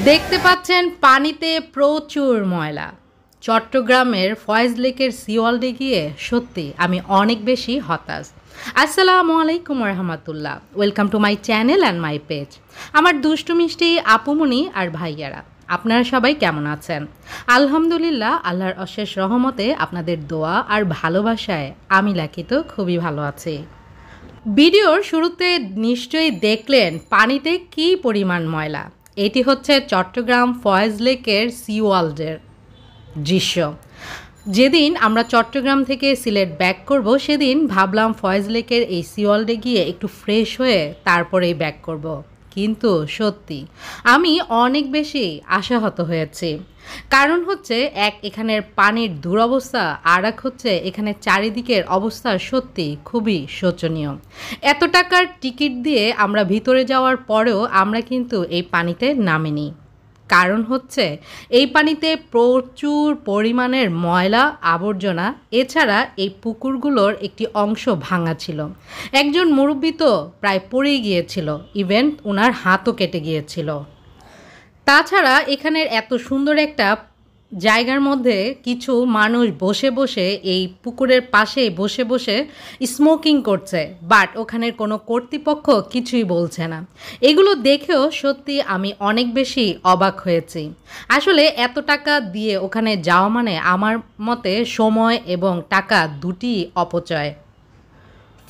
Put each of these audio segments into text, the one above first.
দেখতে পাচ্ছেন পানিতে প্রচুর ময়লা। চট্টগ্রামের ফয়েজ লেকের সিওয়ালডে গিয়ে সত্যি আমি অনেক বেশি হতাশ। আসসালামু আলাইকুম রহমতুল্লাহ, welcome to my channel and my page. আমার দুষ্টু মিষ্টি আপুমনি আর ভাইয়ারা, আপনারা সবাই কেমন আছেন? আলহামদুলিল্লাহ, আল্লাহর অশেষ রহমতে আপনাদের দোয়া আর ভালোবাসায় আমি লাকি তো খুবই ভালো আছি। ভিডিওর শুরুতে নিশ্চয়ই দেখলেন পানিতে কী পরিমাণ ময়লা। এটি হচ্ছে চট্টগ্রাম ফয়েজ লেকের সিওয়ালডের দৃশ্য। যেদিন আমরা চট্টগ্রাম থেকে সিলেট ব্যাক করব সেদিন ভাবলাম ফয়েজ লেকের এই সিওয়ালডে গিয়ে একটু ফ্রেশ হয়ে তারপরেই ব্যাক করব, কিন্তু সত্যি আমি অনেক বেশি আশাহত হয়েছি। কারণ হচ্ছে এক, এখানের পানির দুরবস্থা, আর এক হচ্ছে এখানে চারিদিকের অবস্থা সত্যি খুবই শোচনীয়। এত টাকার টিকিট দিয়ে আমরা ভিতরে যাওয়ার পরেও আমরা কিন্তু এই পানিতে নামিনি। কারণ হচ্ছে এই পানিতে প্রচুর পরিমাণের ময়লা আবর্জনা, এছাড়া এই পুকুরগুলোর একটি অংশ ভাঙা ছিল। একজন মুরব্বি তো প্রায় পড়েই গিয়েছিল, ইভেন ওনার হাতও কেটে গিয়েছিল। তাছাড়া এখানের এত সুন্দর একটা জায়গার মধ্যে কিছু মানুষ বসে বসে এই পুকুরের পাশে বসে বসে স্মোকিং করছে, বাট ওখানের কোনো কর্তৃপক্ষ কিছুই বলছে না। এগুলো দেখেও সত্যি আমি অনেক বেশি অবাক হয়েছি। আসলে এত টাকা দিয়ে ওখানে যাওয়া মানে আমার মতে সময় এবং টাকা দুটি অপচয়।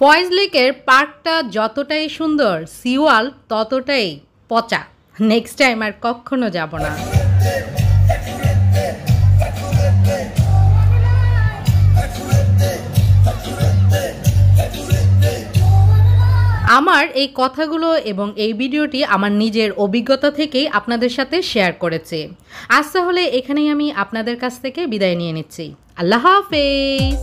ফয়েজ লেকের পার্কটা যতটাই সুন্দর, সিওয়াল ততটাই পচা। নেক্সট টাইম আর কখনো যাব না। আমার এই কথাগুলো এবং এই ভিডিওটি আমার নিজের অভিজ্ঞতা থেকেই আপনাদের সাথে শেয়ার করেছি। আজ তাহলে এখানেই আমি আপনাদের কাছ থেকে বিদায় নিয়ে নিচ্ছি। আল্লাহ হাফেজ।